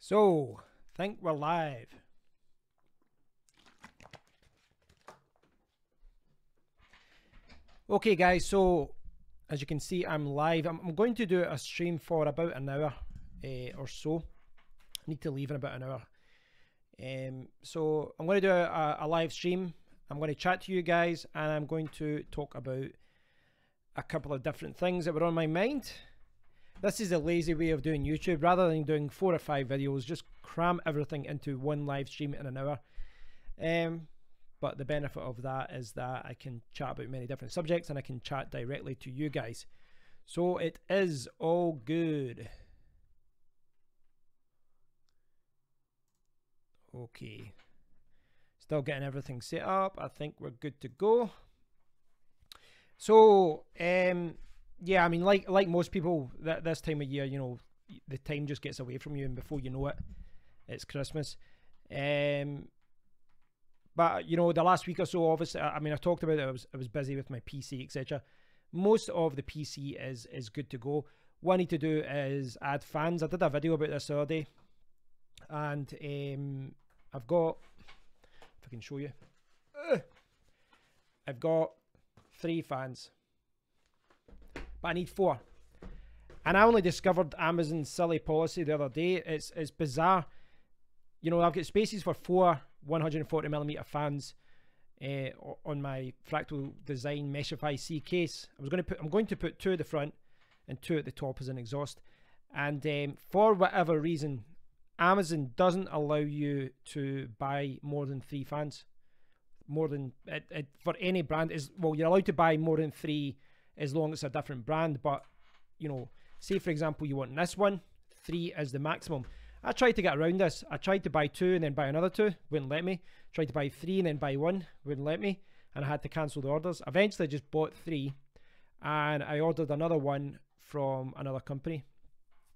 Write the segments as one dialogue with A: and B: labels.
A: So, think we're live. Okay guys, so as you can see I'm live. I'm going to do a stream for about an hour or so. I need to leave in about an hour. So I'm going to do a live stream. I'm going to chat to you guys and I'm going to talk about a couple of different things that were on my mind. This is a lazy way of doing YouTube. Rather than doing 4 or 5 videos, just cram everything into one live stream in an hour. But the benefit of that is that I can chat about many different subjects and I can chat directly to you guys. So it is all good. Okay. Still getting everything set up. I think we're good to go. So, yeah, I mean, like most people, this time of year, you know, the time just gets away from you, and before you know it, it's Christmas. But you know, the last week or so, obviously, I mean, I talked about it. I was busy with my PC, etc. Most of the PC is good to go. What I need to do is add fans. I did a video about this the other day, and I've got, if I can show you, I've got 3 fans. But I need 4. And I only discovered Amazon's silly policy the other day. It's bizarre. You know, I've got spaces for 4 140mm fans on my Fractal Design Meshify C case. I'm going to put 2 at the front and 2 at the top as an exhaust. And for whatever reason, Amazon doesn't allow you to buy more than 3 fans. More than for any brand is, well, you're allowed to buy more than 3 as long as it's a different brand. But you know, say for example you want this one, 3 is the maximum. I tried to get around this. I tried to buy 2 and then buy another 2, wouldn't let me. Tried to buy 3 and then buy 1, wouldn't let me, and I had to cancel the orders. Eventually I just bought 3 and I ordered another one from another company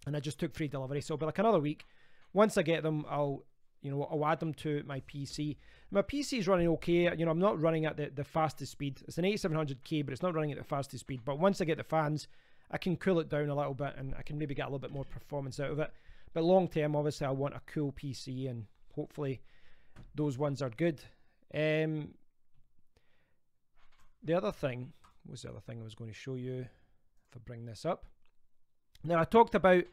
A: and I just took free delivery. So it'll be like another week. Once I get them, I'll add them to my PC. My PC is running okay. You know, I'm not running at the fastest speed. It's an 8700K, but it's not running at the fastest speed. But once I get the fans, I can cool it down a little bit and I can maybe get a little bit more performance out of it. But long term, obviously, I want a cool PC and hopefully those ones are good. The other thing, what was the other thing I was going to show you if I bring this up? Now, I talked about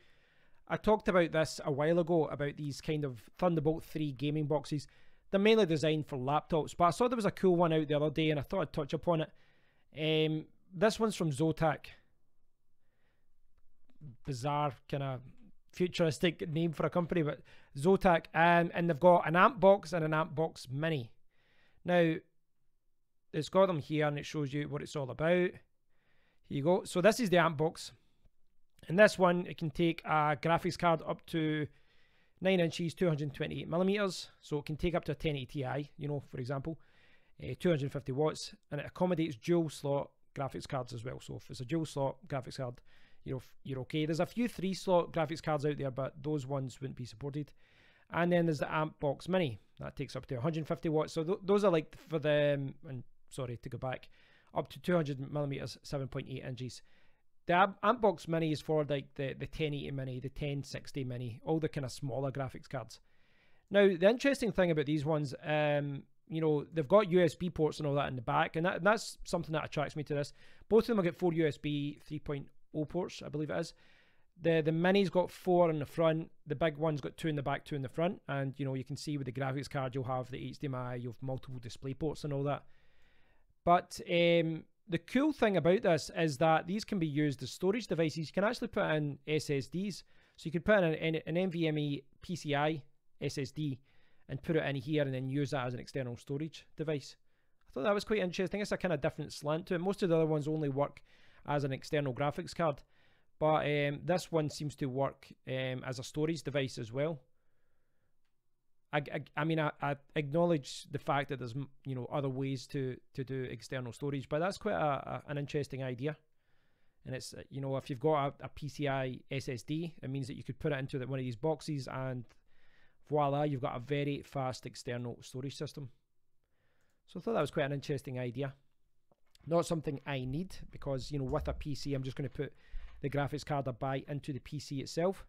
A: this a while ago about these kind of Thunderbolt 3 gaming boxes. They're mainly designed for laptops, but I saw there was a cool one out the other day and I thought I'd touch upon it. This one's from Zotac. Bizarre kind of futuristic name for a company, but Zotac, and they've got an amp box and an amp box mini. Now, it's got them here and it shows you what it's all about. Here you go. So this is the amp box. And this one, it can take a graphics card up to 9 inches, 228mm. So it can take up to a 1080 Ti, you know, for example, 250 watts. And it accommodates dual slot graphics cards as well. So if it's a dual slot graphics card, you're okay. There's a few 3-slot graphics cards out there, but those ones wouldn't be supported. And then there's the amp box mini. That takes up to 150 watts. So those are like for the, and sorry to go back, up to 200mm, 7.8 inches. The amp box mini is for like the 1080 mini, the 1060 mini, all the kind of smaller graphics cards. Now, the interesting thing about these ones, you know, they've got USB ports and all that in the back, and that's something that attracts me to this. Both of them will get 4 USB 3.0 ports, I believe it is. The mini's got 4 in the front, the big one's got 2 in the back, 2 in the front, and you know, you can see with the graphics card you'll have the HDMI, you'll have multiple display ports and all that. But the cool thing about this is that these can be used as storage devices. You can actually put in SSDs. So you can put in an NVMe PCI SSD and put it in here and then use that as an external storage device. I thought that was quite interesting. It's a kind of different slant to it. Most of the other ones only work as an external graphics card. But this one seems to work as a storage device as well. I mean, I acknowledge the fact that there's, you know, other ways to do external storage, but that's quite an interesting idea. And it's, you know, if you've got a PCI SSD, it means that you could put it into one of these boxes and voila, you've got a very fast external storage system. So I thought that was quite an interesting idea. Not something I need because, you know, with a PC, I'm just going to put the graphics card I buy into the PC itself.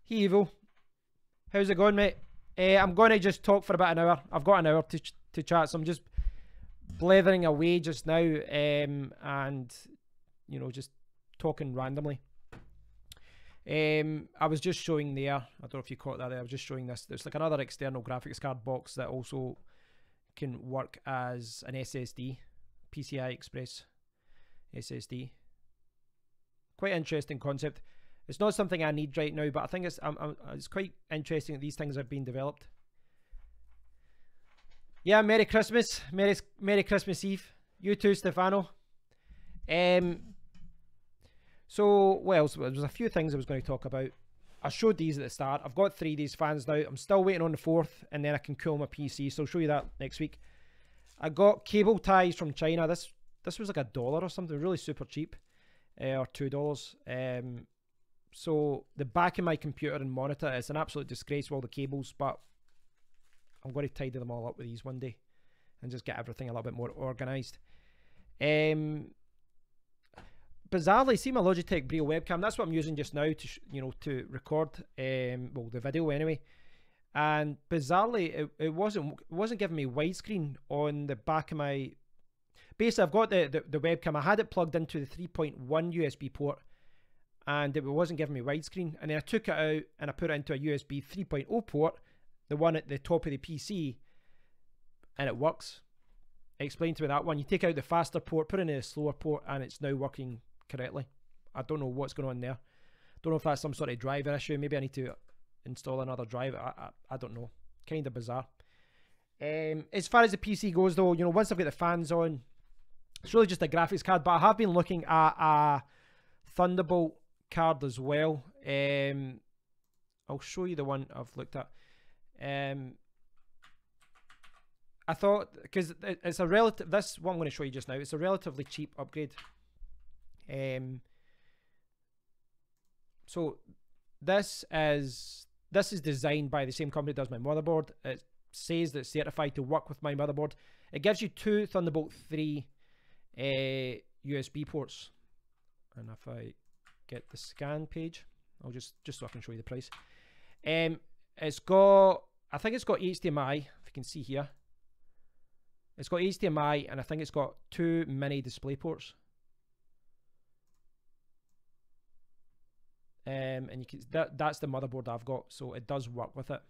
A: Hey, Evo. How's it going, mate? I'm going to just talk for about an hour. I've got an hour to chat, so I'm just blethering away just now, and you know, just talking randomly. I was just showing there, I don't know if you caught that there, I was just showing this. There's like another external graphics card box that also can work as an SSD, PCI Express SSD. Quite interesting concept. It's not something I need right now, but I think it's quite interesting that these things have been developed. Yeah, Merry Christmas. Merry Christmas Eve. You too, Stefano. So, what else? There's a few things I was going to talk about. I showed these at the start. I've got 3 of these fans now. I'm still waiting on the 4th, and then I can cool my PC, so I'll show you that next week. I got cable ties from China. This was like $1 or something, really super cheap, or $2. So the back of my computer and monitor is an absolute disgrace with all the cables, but I'm going to tidy them all up with these one day and just get everything a little bit more organized. Bizarrely, see my Logitech Brio webcam, that's what I'm using just now to to record well, the video anyway. And bizarrely, it wasn't giving me widescreen on the back of my. Basically, I've got the webcam. I had it plugged into the 3.1 USB port, and it wasn't giving me widescreen. And then I took it out and I put it into a USB 3.0 port, the one at the top of the PC, and it works. Explain to me that one. You take out the faster port, put it in a slower port, and it's now working correctly. I don't know what's going on there. Don't know if that's some sort of driver issue. Maybe I need to install another driver. I don't know. Kind of bizarre. As far as the PC goes, though, you know, once I've got the fans on, it's really just a graphics card. But I have been looking at a Thunderbolt card as well. I'll show you the one I've looked at. I thought, because it's a relative, this one I'm going to show you just now, it's a relatively cheap upgrade. So this is designed by the same company that does my motherboard. It says that it's certified to work with my motherboard. It gives you 2 Thunderbolt 3 USB ports. And if I get the scan page, I'll just so I can show you the price. It's got, I think it's got HDMI, if you can see here. It's got HDMI, and I think it's got 2 mini display ports. And you can, that's the motherboard I've got, so it does work with it.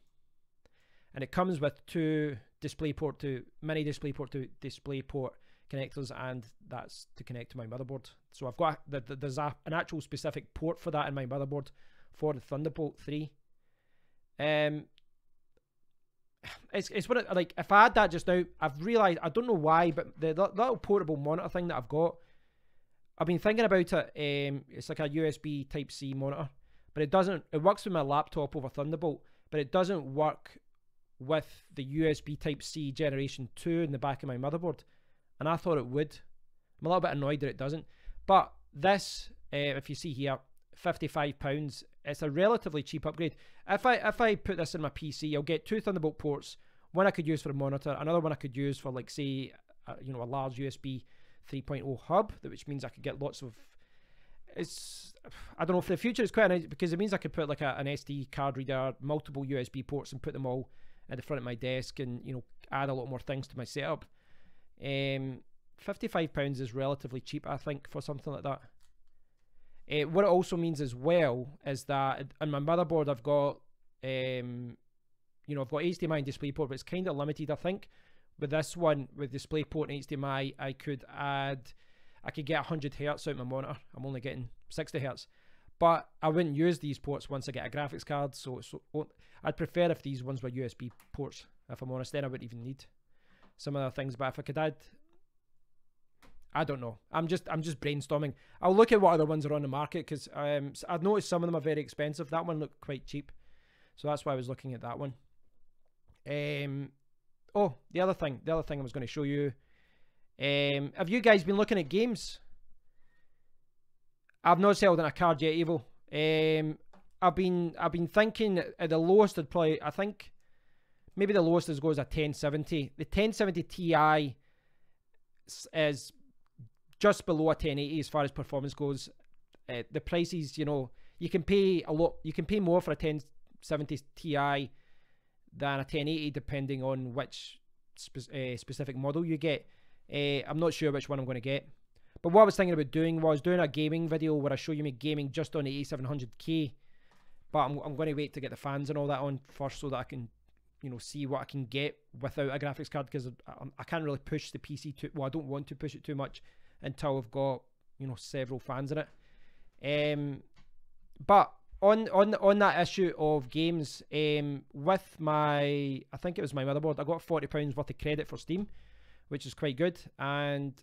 A: And it comes with 2 DisplayPort to mini DisplayPort to DisplayPort connectors, and that's to connect to my motherboard. So I've got there's an actual specific port for that in my motherboard for the Thunderbolt 3. It's what like if I had that just now, I've realized, I don't know why, but the little portable monitor thing that I've got, I've been thinking about it. It's like a USB Type C monitor, but it works with my laptop over Thunderbolt, but it doesn't work with the USB Type C Generation 2 in the back of my motherboard, and I thought it would. I'm a little bit annoyed that it doesn't, but this, if you see here, £55, it's a relatively cheap upgrade. If I put this in my PC, I'll get 2 Thunderbolt ports, one I could use for a monitor, another one I could use for, like, say, you know, a large USB 3.0 hub, which means I could get lots of, I don't know, for the future it's quite nice, because it means I could put like an SD card reader, multiple USB ports, and put them all at the front of my desk, and, you know, add a lot more things to my setup. £55 is relatively cheap, I think, for something like that. What it also means as well is that on my motherboard I've got, you know, I've got HDMI and DisplayPort, but it's kind of limited. I think with this one, with DisplayPort and HDMI, I could get 100 Hz out of my monitor. I'm only getting 60 Hz, but I wouldn't use these ports once I get a graphics card. So I'd prefer if these ones were USB ports. If I'm honest, then I wouldn't even need some other things. But if I could add, I don't know. I'm just brainstorming. I'll look at what other ones are on the market, because I've noticed some of them are very expensive. That one looked quite cheap, so that's why I was looking at that one. Oh, the other thing I was going to show you. Have you guys been looking at games? I've not settled on a card yet, Evo. I've been thinking at the lowest I'd probably, I think maybe the lowest as goes a 1070. The 1070 Ti is just below a 1080 as far as performance goes. The prices, you know, you can pay a lot. You can pay more for a 1070 Ti than a 1080, depending on which specific model you get. I'm not sure which one I'm going to get. But what I was thinking about doing was doing a gaming video where I show you me gaming just on the A700K. But I'm going to wait to get the fans and all that on first so that I can, you know, see what I can get without a graphics card, because I can't really push the PC too, well, I don't want to push it too much until I've got, you know, several fans in it. But on that issue of games, with my, I think it was my motherboard, I got £40 worth of credit for Steam, which is quite good. And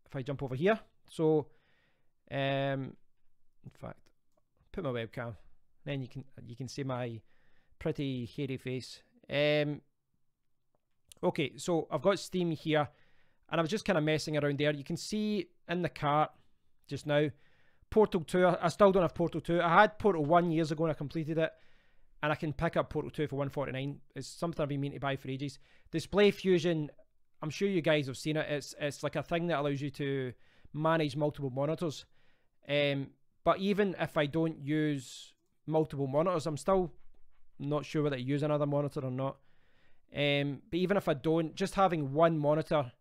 A: if I jump over here, so in fact, put my webcam, then you can see my pretty hairy face. Okay, so I've got Steam here, and I was just kind of messing around there. You can see in the cart just now, Portal 2, I still don't have Portal 2. I had Portal 1 years ago and I completed it, and I can pick up Portal 2 for $149. It's something I've been meaning to buy for ages. Display Fusion, I'm sure you guys have seen it. It's like a thing that allows you to manage multiple monitors. But even if I don't use multiple monitors, I'm still not sure whether to use another monitor or not. But even if I don't, just having one monitor,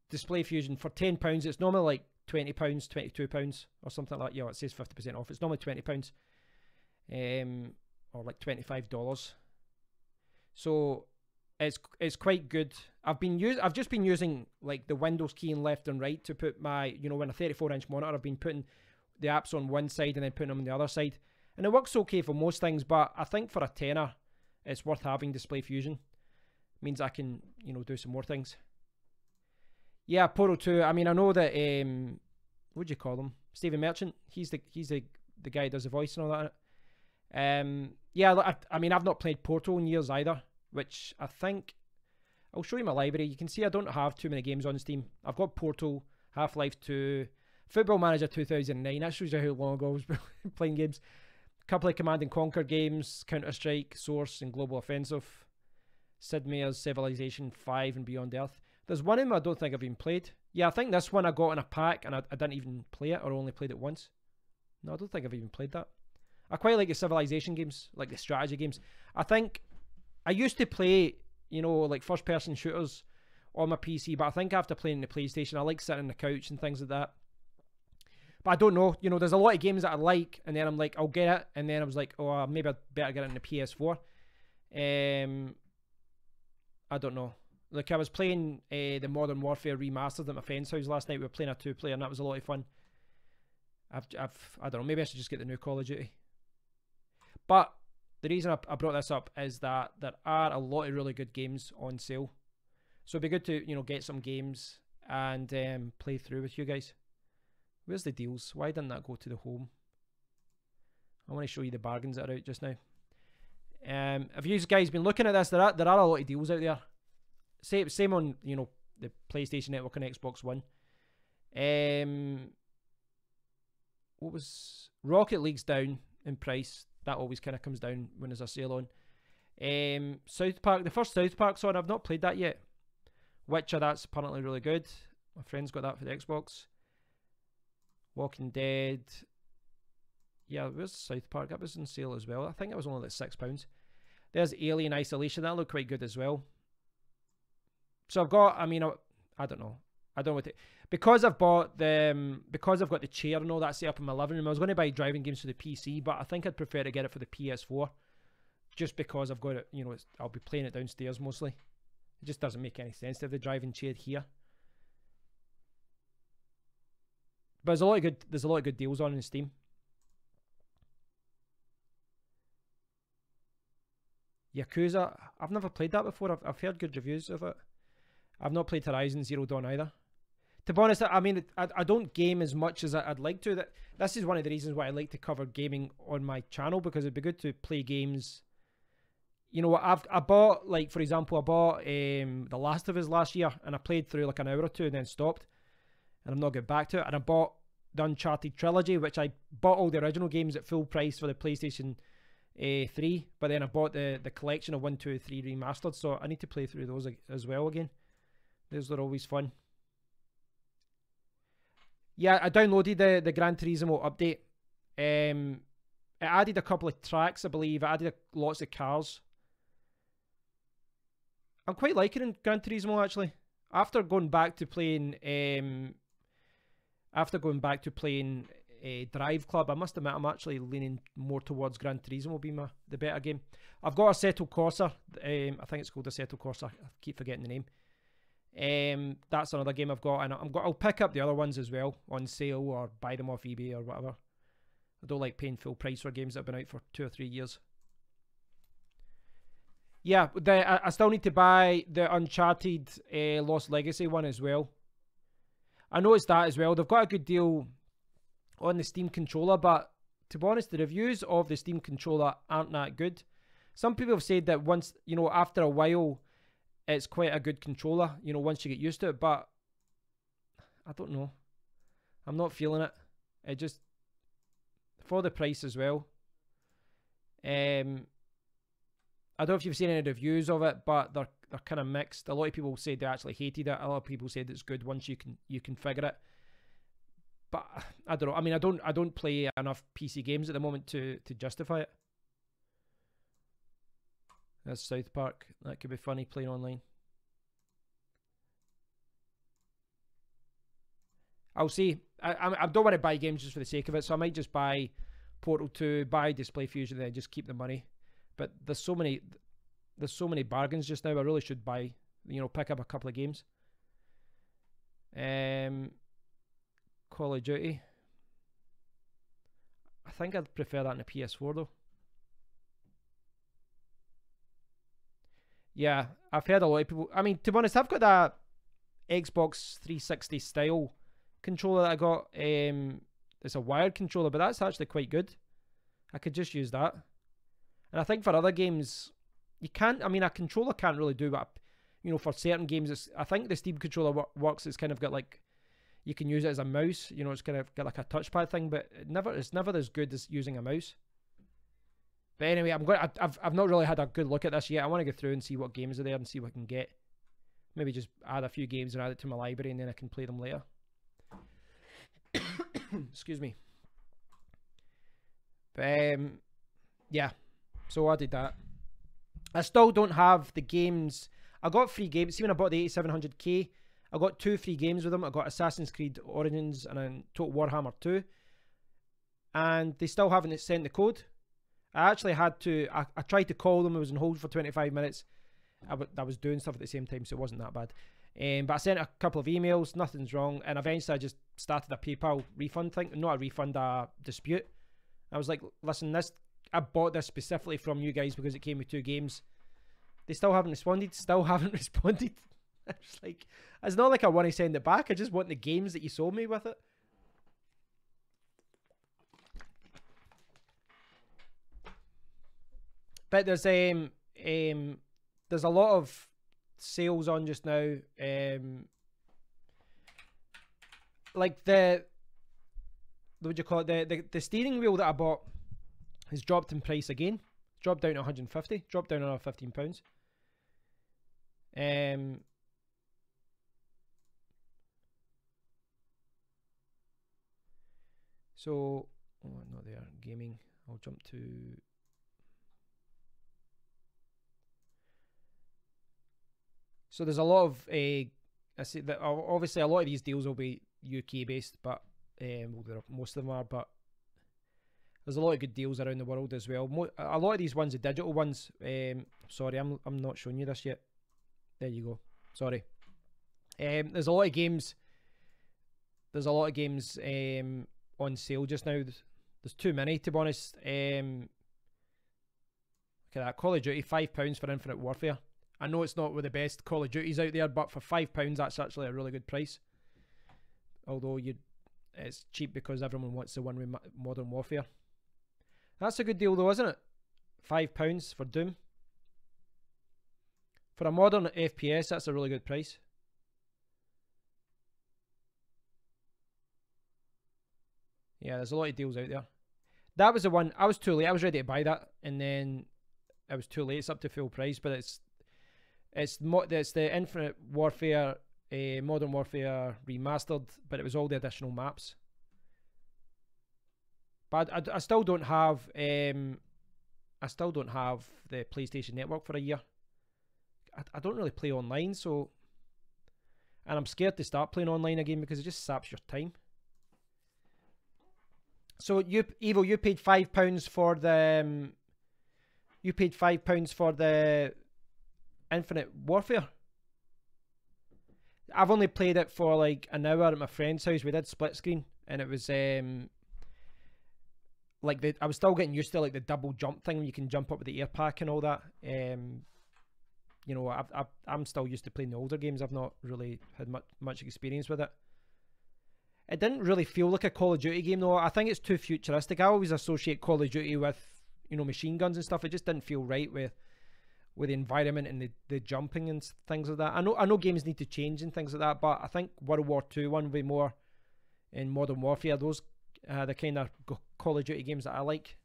A: Display Fusion for £10, it's normally like £20, £22 or something like that. Yeah, it says 50% off. It's normally £20, or like $25. So it's quite good. I've just been using like the Windows key in left and right to put my, you know, on a 34-inch monitor, I've been putting the apps on one side and then putting them on the other side, and it works okay for most things. But I think for a tenner, it's worth having Display Fusion. It means I can, you know, do some more things. Yeah, Portal 2. I mean, I know that what do you call him? Stephen Merchant. He's the guy who does the voice and all that. Yeah, I mean, I've not played Portal in years either, which I think I'll show you my library. You can see I don't have too many games on Steam. I've got Portal, Half-Life 2, Football Manager 2009. That shows you how long ago I was playing games. A couple of Command and Conquer games, Counter-Strike, Source, and Global Offensive. Sid Meier's Civilization 5 and Beyond Earth. There's one of them I don't think I've even played. Yeah, I think this one I got in a pack and I didn't even play it, or only played it once. No, I don't think I've even played that. I quite like the Civilization games, like the strategy games. I think I used to play, you know, like first-person shooters on my PC, but I think after playing the PlayStation, I like sitting on the couch and things like that. But I don't know, you know, there's a lot of games that I like, and then I'm like, I'll get it, and then I was like, oh, maybe I'd better get it in the PS4. I don't know. Like, I was playing the Modern Warfare Remastered at my friend's house last night. We were playing a 2-player, and that was a lot of fun. I don't know, maybe I should just get the new Call of Duty. But the reason I brought this up is that there are a lot of really good games on sale. So it'd be good to, you know, get some games and play through with you guys. Where's the deals? Why didn't that go to the home? I want to show you the bargains that are out just now. Have you guys been looking at this? There are a lot of deals out there. Same on, you know, the PlayStation Network and Xbox One. What was Rocket League's down in price? That always kind of comes down when there's a sale on. South Park, the first South Park's on. I've not played that yet. Witcher, that's apparently really good. My friend's got that for the Xbox. Walking Dead. Yeah, where's South Park? That was on sale as well. I think it was only like £6. There's Alien Isolation. That looked quite good as well. So I've got, I mean, I don't know. I don't know what to, because I've got the chair and all that set up in my living room. I was going to buy driving games for the PC, but I think I'd prefer to get it for the PS4, just because I've got it. You know, I'll be playing it downstairs mostly. It just doesn't make any sense to have the driving chair here. But there's a lot of good deals on in Steam. Yakuza, I've never played that before. I've heard good reviews of it. I've not played Horizon Zero Dawn either. To be honest, I mean, I don't game as much as I'd like to. This is one of the reasons why I like to cover gaming on my channel, because it'd be good to play games. You know, I bought, like, for example, I bought The Last of Us last year, and I played through like an hour or two and then stopped, and I'm not getting back to it. And I bought the Uncharted trilogy, which I bought all the original games at full price for the PlayStation 3, but then I bought the collection of 1, 2, 3 remastered, so I need to play through those as well again. Those are always fun. Yeah, I downloaded the Gran Turismo update. It added a couple of tracks, I believe. It added lots of cars. I'm quite liking in Gran Turismo, actually. After going back to playing Drive Club, I must admit I'm actually leaning more towards Gran Turismo being the better game. I've got Assetto Corsa. I think it's called Assetto Corsa. I keep forgetting the name. That's another game I've got, and I'll pick up the other ones as well on sale or buy them off eBay or whatever. I don't like paying full price for games that have been out for 2 or 3 years. Yeah, I still need to buy the Uncharted Lost Legacy one as well. I noticed that as well. They've got a good deal on the Steam controller, but to be honest, the reviews of the Steam controller aren't that good. Some people have said that once, you know, after a while, it's quite a good controller, you know, once you get used to it, but I don't know. I'm not feeling it. It just, for the price as well. I don't know if you've seen any reviews of it, but they're kind of mixed. A lot of people say they actually hated it. A lot of people said it's good once you can figure it. But I don't know. I mean, I don't play enough PC games at the moment to justify it. That's South Park. That could be funny playing online. I'll see. I don't want to buy games just for the sake of it, so I might just buy Portal 2, buy Display Fusion, and then just keep the money. But there's so many bargains just now. I really should buy, you know, pick up a couple of games. Call of Duty. I think I'd prefer that in a PS4 though. Yeah, I've heard a lot of people. I mean, to be honest, I've got that Xbox 360 style controller that I got. It's a wired controller, but that's actually quite good. I could just use that. And I think for other games, you can't. I mean, a controller can't really do what, you know, for certain games. I think the Steam controller works. It's kind of got like, you can use it as a mouse. You know, it's kind of got like a touchpad thing, but it's never as good as using a mouse. But anyway, I've not really had a good look at this yet. I want to go through and see what games are there and see what I can get. Maybe just add a few games and add it to my library, and then I can play them later. Excuse me. But yeah. So I did that. I still don't have the games. I got free games. See, when I bought the 8700K, I got 2 free games with them. I got Assassin's Creed Origins and then Total Warhammer 2. And they still haven't sent the code. I actually had to, I tried to call them. I was on hold for 25 minutes. I was doing stuff at the same time, so it wasn't that bad. But I sent a couple of emails, nothing's wrong. And eventually I just started a PayPal refund thing. Not a refund, a dispute. I was like, listen, I bought this specifically from you guys because it came with 2 games. They still haven't responded. Still haven't responded. I was like, it's not like I want to send it back. I just want the games that you sold me with it. But there's a lot of sales on just now. Like what would you call it? The steering wheel that I bought has dropped in price again. Dropped down to 150. Dropped down another £15. So, oh, not there. Gaming. I'll jump to. So there's a lot of I see that obviously a lot of these deals will be UK based, but well, most of them are. But there's a lot of good deals around the world as well. A lot of these ones, the digital ones. Sorry, I'm not showing you this yet. There you go. Sorry. There's a lot of games. There's a lot of games on sale just now. There's too many, to be honest. Look at that. Call of Duty, £5 for Infinite Warfare. I know it's not with the best Call of Duties out there, but for £5, that's actually a really good price. Although it's cheap because everyone wants the one with Modern Warfare. That's a good deal though, isn't it? £5 for Doom. For a modern FPS, that's a really good price. Yeah, there's a lot of deals out there. That was the one. I was too late. I was ready to buy that, and then I was too late. It's up to full price, but it's the Infinite Warfare, Modern Warfare remastered, but it was all the additional maps. But I still don't have I still don't have the PlayStation Network for a year. I don't really play online, so, and I'm scared to start playing online again because it just saps your time. So Evo, you paid £5 for the you paid £5 for the Infinite Warfare. I've only played it for like an hour at my friend's house. We did split screen, and it was like I was still getting used to like the double jump thing when you can jump up with the air pack and all that. You know, I'm still used to playing the older games. I've not really had much experience with it. It didn't really feel like a Call of Duty game though. I think it's too futuristic. I always associate Call of Duty with, you know, machine guns and stuff. It just didn't feel right with the environment and the jumping and things like that. I know games need to change and things like that, but I think World War II one will be more in Modern Warfare. Those the kind of Call of Duty games that I like.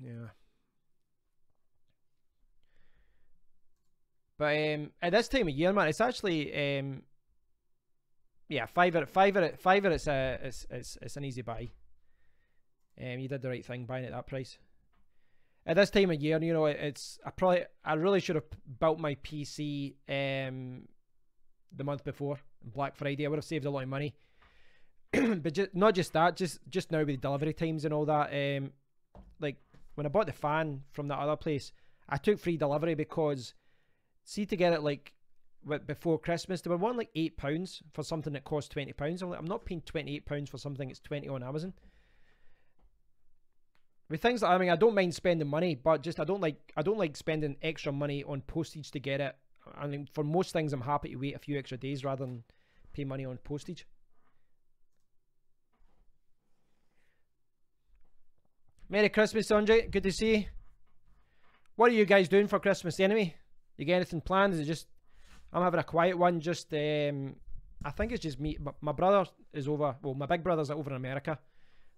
A: Yeah. But at this time of year, man, it's actually yeah, five at it's an easy buy. You did the right thing buying it at that price. At this time of year, you know, I really should have built my PC the month before Black Friday. I would have saved a lot of money. But not just that, just now with delivery times and all that. Like when I bought the fan from that other place, I took free delivery because, see, to get it like before Christmas, they were wanting like £8 for something that cost £20. I'm like, I'm not paying £28 for something that's $20 on Amazon. With things like, I mean, I don't mind spending money, but just I don't like spending extra money on postage to get it. I mean, for most things, I'm happy to wait a few extra days rather than pay money on postage. Merry Christmas, Sanjay. Good to see you. What are you guys doing for Christmas anyway? You get anything planned? Is it just, I'm having a quiet one. Just I think it's just me. My brother is over. Well, my big brother's over in America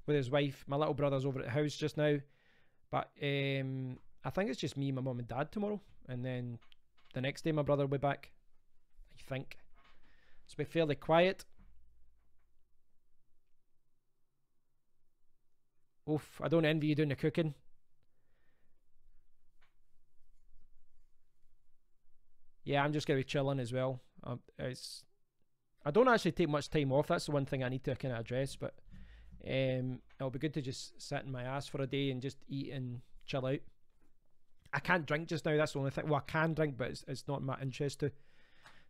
A: with his wife. My little brother's over at the house just now. But I think it's just me, my mum and dad tomorrow, and then the next day my brother will be back, I think. It's be fairly quiet. Oof, I don't envy you doing the cooking. Yeah, I'm just going to be chilling as well. I don't actually take much time off. That's the one thing I need to kind of address. But it'll be good to just sit in my ass for a day and just eat and chill out. I can't drink just now. That's the only thing. Well, I can drink, but it's not my interest to.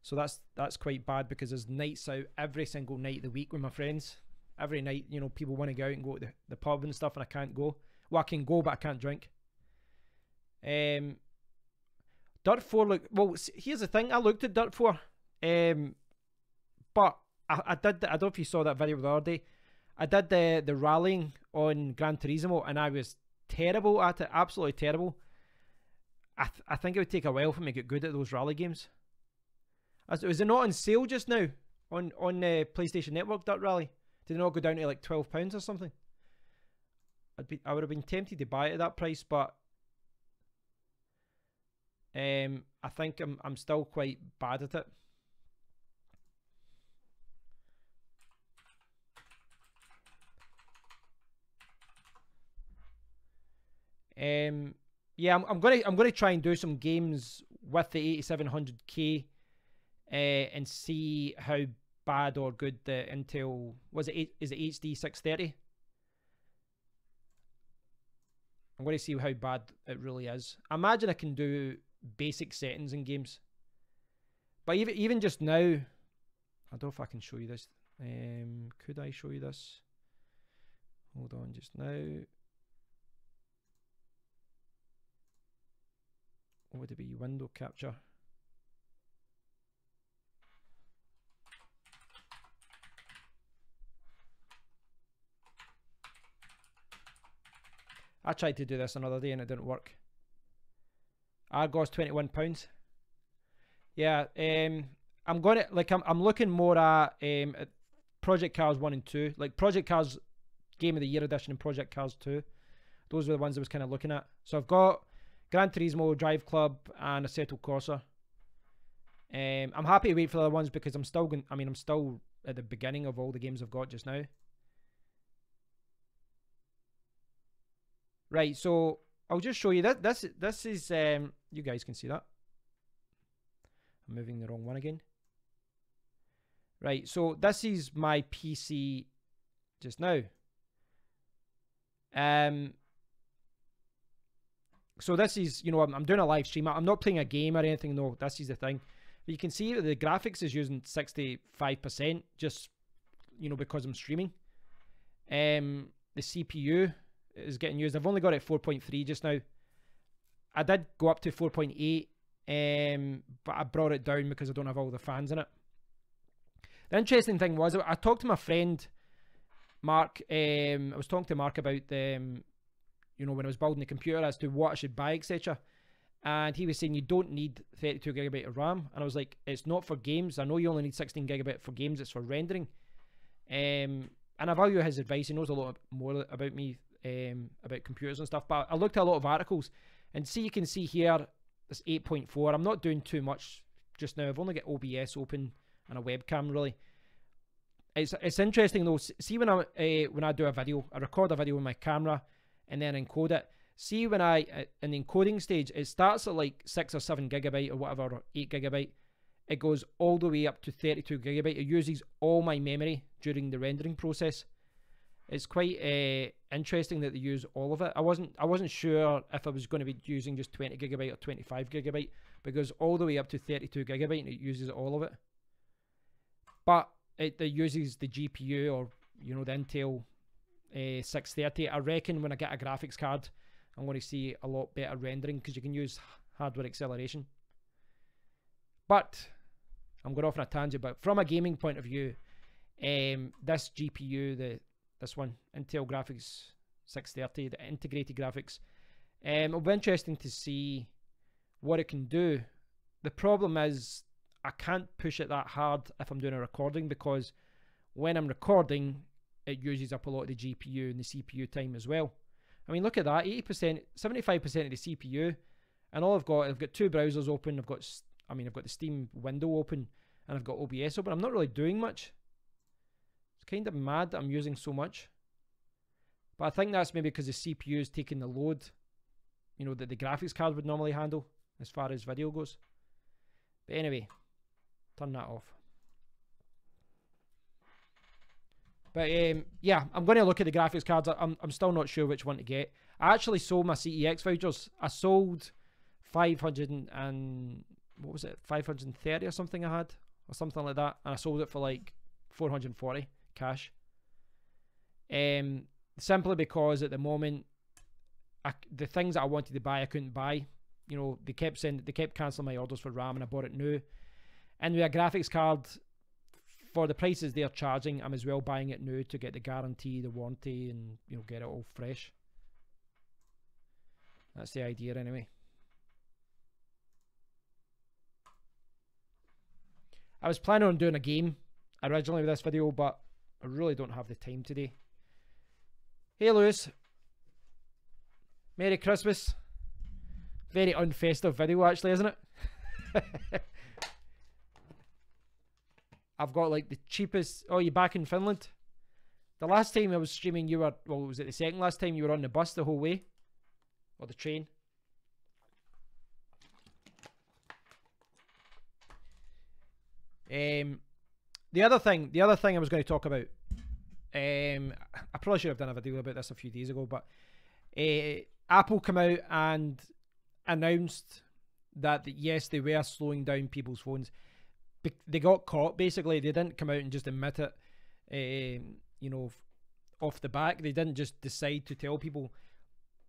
A: So that's quite bad because there's nights out every single night of the week with my friends. Every night, you know, people want to go out and go to the pub and stuff, and I can't go. Well, I can go, but I can't drink. Dirt 4 look. Well, here's the thing. I looked at Dirt 4, but I did. I don't know if you saw that video the other day. I did the rallying on Gran Turismo, and I was terrible at it. Absolutely terrible. I think it would take a while for me to get good at those rally games. Was it not on sale just now on PlayStation Network, Dirt Rally? Did it not go down to like £12 or something? I would have been tempted to buy it at that price, but I think I'm still quite bad at it. Yeah, I'm gonna try and do some games with the 8700K and see how bad or good the Intel is it HD 630. I'm going to see how bad it really is. I imagine I can do basic settings in games, but even just now, I don't know if I can show you this. Could I show you this? Hold on, just now. What would it be? Window capture. I tried to do this another day and it didn't work. Argos £21. Yeah, I'm gonna I'm looking more at Project Cars 1 and 2, like Project Cars Game of the Year edition and Project Cars 2. Those were the ones I was kind of looking at. So I've got Gran Turismo, Drive Club, and Assetto Corsa. I'm happy to wait for the other ones because I'm still going. I mean, I'm still at the beginning of all the games I've got just now. Right, so I'll just show you that this is you guys can see that. I'm moving the wrong one again. Right, so this is my PC just now. So this is, you know, I'm doing a live stream. I'm not playing a game or anything, no. This is the thing. But you can see that the graphics is using 65% just, you know, because I'm streaming. The CPU is getting used. I've only got it at 4.3 just now. I did go up to 4.8, but I brought it down because I don't have all the fans in it. The interesting thing was, I talked to my friend Mark. I was talking to Mark about the, you know, when I was building the computer as to what I should buy, etc. And he was saying you don't need 32 gigabyte of RAM. And I was like, it's not for games. I know you only need 16 gigabyte for games. It's for rendering. And I value his advice. He knows a lot more about me, about computers and stuff. But I looked at a lot of articles, and see, you can see here, this 8.4. I'm not doing too much just now. I've only got OBS open and a webcam, really. It's interesting though. See, when I do a video, I record a video with my camera and then encode it. See, when in the encoding stage, it starts at like 6 or 7 gigabyte or whatever, or 8 gigabyte. It goes all the way up to 32 gigabyte. It uses all my memory during the rendering process. It's quite interesting that they use all of it. I wasn't sure if I was going to be using just 20 gigabyte or 25 gigabyte, because all the way up to 32 gigabyte and it uses all of it. But it uses the GPU, or, you know, the Intel 630. I reckon when I get a graphics card, I'm going to see a lot better rendering because you can use hardware acceleration. But I'm going off on a tangent. But from a gaming point of view, this GPU, this one, Intel Graphics 630, the integrated graphics, it'll be interesting to see what it can do. The problem is, I can't push it that hard if I'm doing a recording, because when I'm recording, it uses up a lot of the GPU and the CPU time as well. I mean, look at that, 80%, 75% of the CPU, and all I've got two browsers open. I've got the Steam window open, and I've got OBS open. I'm not really doing much. It's kind of mad that I'm using so much. But I think that's maybe because the CPU is taking the load, you know, that the graphics card would normally handle as far as video goes. But anyway, turn that off. But yeah, I'm going to look at the graphics cards. I'm still not sure which one to get. I actually sold my CEX vouchers. I sold 500 and what was it, 530 or something I had, or something like that, and I sold it for like 440 cash. Simply because at the moment, the things that I wanted to buy, I couldn't buy. You know, they kept cancelling my orders for RAM, and I bought it new. And with a graphics card, for the prices they're charging, I'm as well buying it new to get the guarantee, the warranty, and, you know, get it all fresh. That's the idea anyway. I was planning on doing a game originally with this video, but I really don't have the time today. Hey Lewis, Merry Christmas. Very unfestive video actually, isn't it? I've got like the cheapest. Oh, you back in Finland? The last time I was streaming, you were, well, was it the second last time you were on the bus the whole way? Or the train? The other thing I was going to talk about, I probably should have done a video about this a few days ago, but Apple came out and announced that yes, they were slowing down people's phones. They got caught, basically. They didn't come out and just admit it, you know, off the back. They didn't just decide to tell people.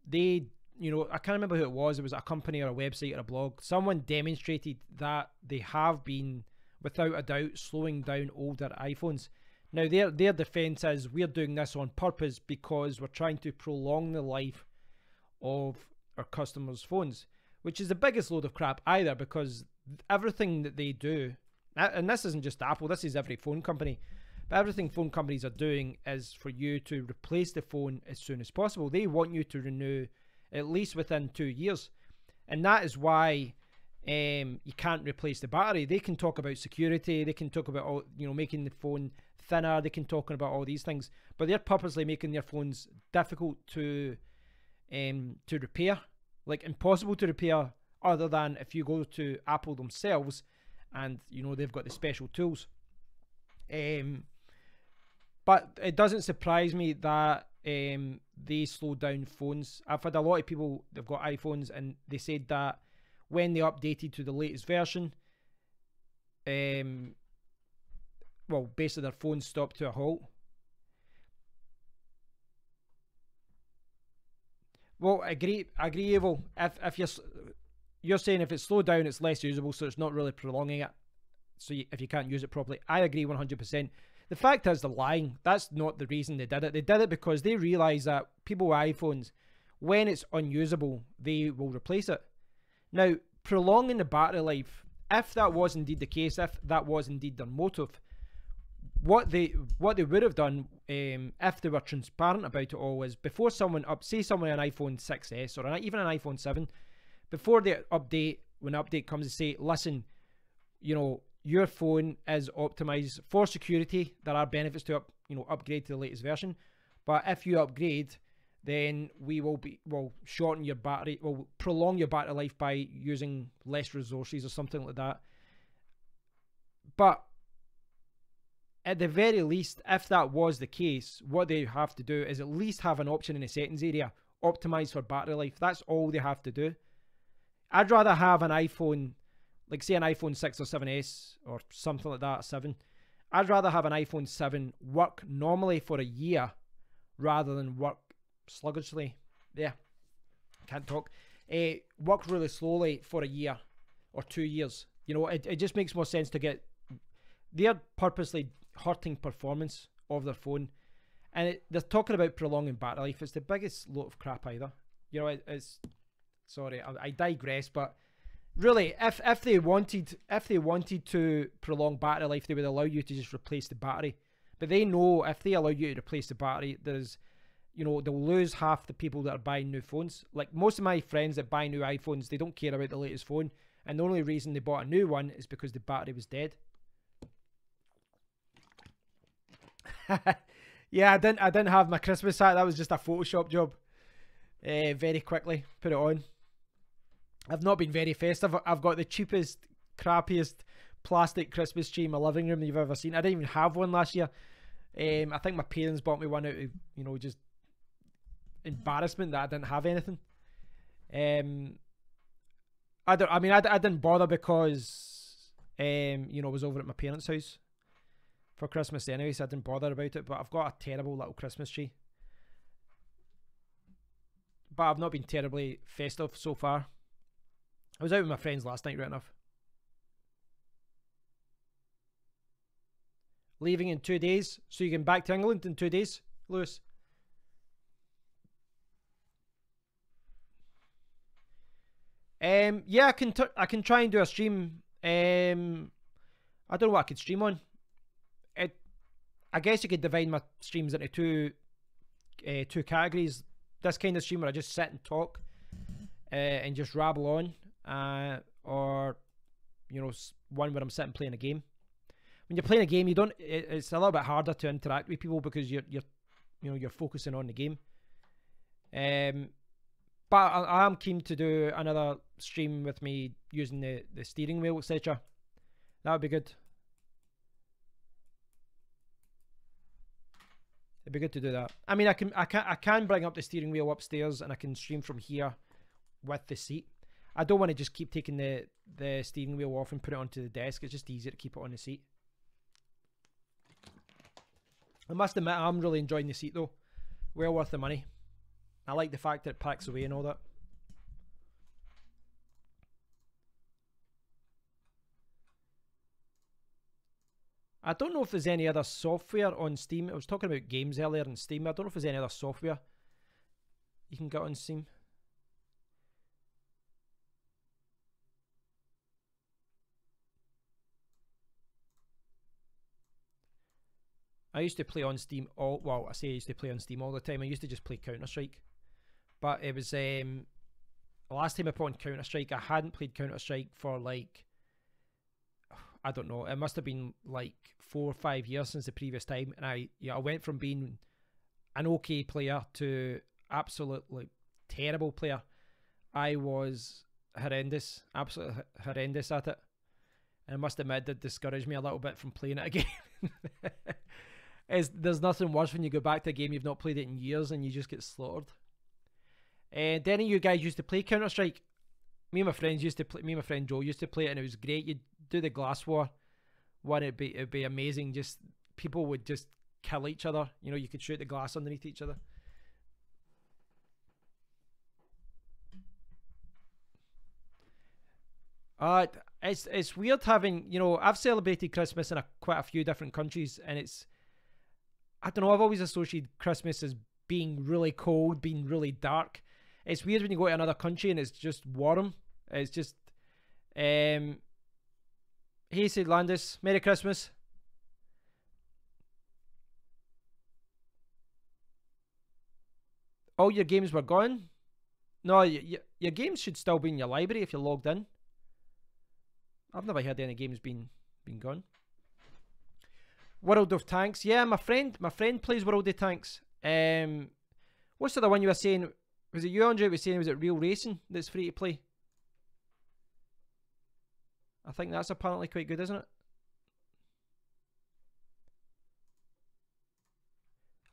A: They, you know, I can't remember who it was. It was a company or a website or a blog. Someone demonstrated that they have been, without a doubt, slowing down older iPhones. Now, their defense is, we're doing this on purpose because we're trying to prolong the life of our customers' phones, which is the biggest load of crap either, because everything that they do, and this isn't just Apple, this is every phone company, but everything phone companies are doing is for you to replace the phone as soon as possible. They want you to renew at least within 2 years. And that is why you can't replace the battery. They can talk about security, they can talk about all, making the phone thinner, they can talk about all these things, but they're purposely making their phones difficult to repair, like impossible to repair, other than if you go to Apple themselves and they've got the special tools. But it doesn't surprise me that they slow down phones. I've had a lot of people, they've got iPhones, and they said that when they updated to the latest version, well, basically their phone stopped to a halt. Well, agree, Evil. If you're saying if it's slowed down, it's less usable, so it's not really prolonging it. So if you can't use it properly, I agree 100%. The fact is, they're lying. That's not the reason they did it. They did it because they realise that people with iPhones, when it's unusable, they will replace it. Now, prolonging the battery life, if that was indeed the case, if that was indeed their motive, what they would have done, if they were transparent about it all, is before someone say someone an iPhone 6s or even an iPhone 7, before they update, when the update comes, to say, listen, your phone is optimized for security. There are benefits to upgrade to the latest version, but if you upgrade, then we will shorten your battery, will prolong your battery life by using less resources or something like that. But at the very least, if that was the case, what they have to do is at least have an option in the settings area, optimize for battery life. That's all they have to do. I'd rather have an iPhone, like say an iPhone 6 or 7s or something like that, 7. I'd rather have an iPhone 7 work normally for a year rather than work sluggishly. Yeah, can't talk. Work really slowly for a year or 2 years. It just makes more sense to get. They're purposely hurting performance of their phone, and they're talking about prolonging battery life. It's the biggest load of crap either. It's sorry, I digress, but really, if they wanted to prolong battery life, they would allow you to just replace the battery. But they know if they allow you to replace the battery, there's, they'll lose half the people that are buying new phones. Like most of my friends that buy new iPhones, they don't care about the latest phone, and the only reason they bought a new one is because the battery was dead. Yeah, I didn't have my Christmas hat. That was just a Photoshop job. Very quickly put it on. I've not been very festive. I've got the cheapest, crappiest plastic Christmas tree in my living room that you've ever seen. I didn't even have one last year. I think my parents bought me one out of, just embarrassment that I didn't have anything. I didn't bother because, I was over at my parents' house for Christmas anyway, so I didn't bother about it. But I've got a terrible little Christmas tree. But I've not been terribly festive so far. I was out with my friends last night, right enough. Leaving in 2 days, so you can back to England in 2 days, Lewis. Yeah, I can try and do a stream. I don't know what I could stream on. I guess you could divide my streams into two categories. This kind of stream where I just sit and talk and just rabble on, or one where I'm sitting playing a game. When you're playing a game, it's a little bit harder to interact with people because you're focusing on the game. But I am keen to do another stream with me using the steering wheel, etc. That would be good. It'd be good to do that. I mean, I can bring up the steering wheel upstairs and I can stream from here with the seat. I don't want to just keep taking the steering wheel off and put it onto the desk. It's just easier to keep it on the seat. I must admit, I'm really enjoying the seat though. Well worth the money. I like the fact that it packs away and all that. I don't know if there's any other software on Steam. I was talking about games earlier on Steam. I don't know if there's any other software you can get on Steam. I used to play on Steam I say I used to play on Steam all the time. I used to just play Counter-Strike. But it was the last time I put on Counter-Strike, I hadn't played Counter-Strike for like, I don't know, it must have been like 4 or 5 years since the previous time, and I went from being an okay player to absolutely terrible player. I was horrendous, absolutely horrendous at it, and I must admit that discouraged me a little bit from playing it again. There's nothing worse when you go back to a game you've not played it in years and you just get slaughtered. And any of you guys used to play Counter-Strike? Me and my friends used to play. Me and my friend Joe used to play it, and it was great. You'd do the glass war one. It'd be amazing. Just people would just kill each other. You know, you could shoot the glass underneath each other. It's weird having, you know, I've celebrated Christmas in quite a few different countries, and it's, I don't know, I've always associated Christmas as being really cold, being really dark. It's weird when you go to another country and it's just warm. It's just, hey, St. Landis, Merry Christmas. All your games were gone? No, your games should still be in your library if you're logged in. I've never heard any games been gone. World of Tanks. Yeah, my friend plays World of Tanks. What's the other one you were saying? Was it you, Andre, was saying, was it Real Racing that's free to play? I think that's apparently quite good, isn't it?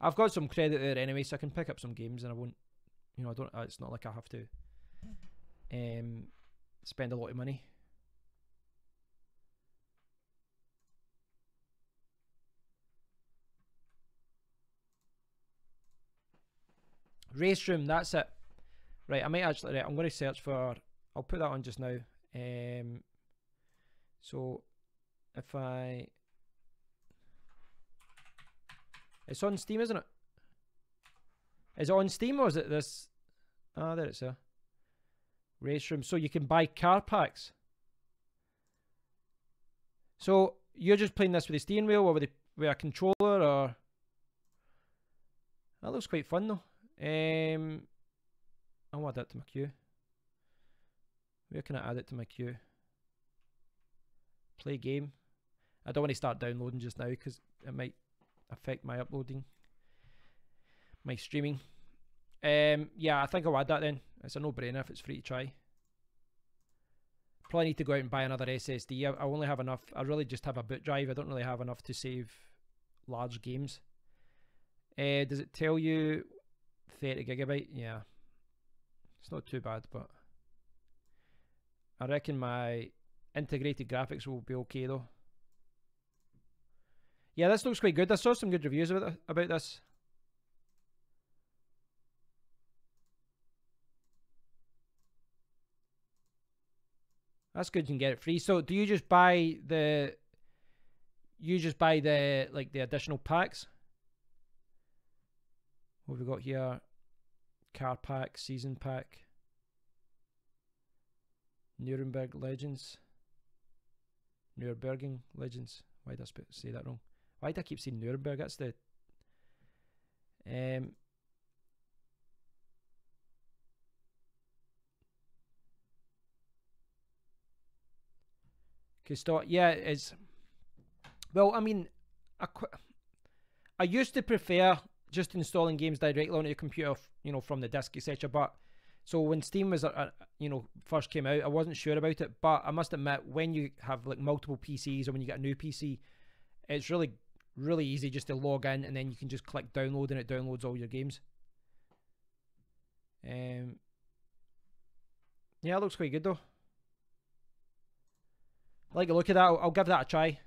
A: I've got some credit there anyway, so I can pick up some games, and I won't, you know, I don't. It's not like I have to spend a lot of money. Race room, that's it. Right, I might actually, right, I'm going to search for, I'll put that on just now. So if it's on Steam, isn't it? Is it on Steam, or is it this? Ah, there it's there. Race room. So you can buy car packs. So you're just playing this with the steering wheel or with a controller, or? That looks quite fun though. I'll add that to my queue. Where can I add it to my queue? Play game. I don't want to start downloading just now because it might affect my uploading, my streaming. Yeah, I think I'll add that then. It's a no-brainer if it's free to try. Probably need to go out and buy another SSD. I only have enough. I really just have a boot drive. I don't really have enough to save large games. Does it tell you 30 gigabyte? Yeah, it's not too bad, but I reckon my integrated graphics will be okay though. Yeah, this looks quite good. I saw some good reviews about this. That's good, you can get it free. So do you just buy the like the additional packs? What have we got here? Car pack, season pack, Nuremberg Legends, Nürburgring Legends. Why did I say that wrong? Why do I keep saying Nuremberg? That's the yeah, it's, well, I mean, I used to prefer just installing games directly onto your computer, you know, from the disc, etc. But so when Steam was, you know, first came out, I wasn't sure about it. But I must admit, when you have like multiple PCs or when you get a new PC, it's really, really easy just to log in and then you can just click download and it downloads all your games. Yeah, it looks quite good though. I like the look of that. I'll give that a try.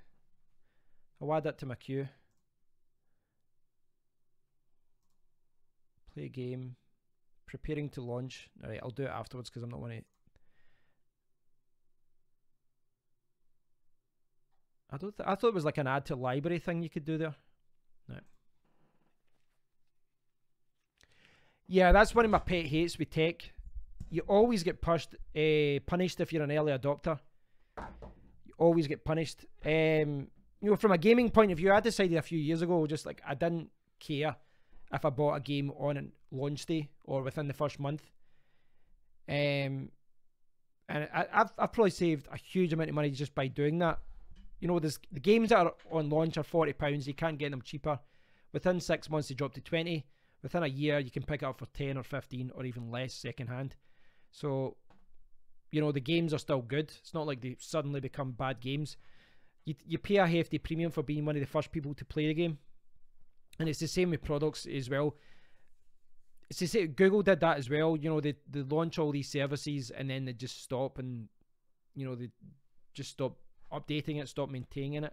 A: I'll add that to my queue. Play game. Preparing to launch. Alright, I'll do it afterwards because I'm not want to. I thought it was like an add to library thing you could do there. No. Yeah, that's one of my pet hates with tech. You always get punished if you're an early adopter. You always get punished. You know, from a gaming point of view, I decided a few years ago, just like I didn't care if I bought a game on launch day or within the first month. And I've probably saved a huge amount of money just by doing that. You know, there's the games that are on launch are £40. You can't get them cheaper. Within 6 months, they drop to 20. Within a year, you can pick it up for 10 or 15 or even less second hand. So, you know, the games are still good. It's not like they suddenly become bad games. You pay a hefty premium for being one of the first people to play the game. And it's the same with products as well. It's the same, Google did that as well. You know, they launch all these services and then they just stop, and, you know, they just stop updating it, stop maintaining it.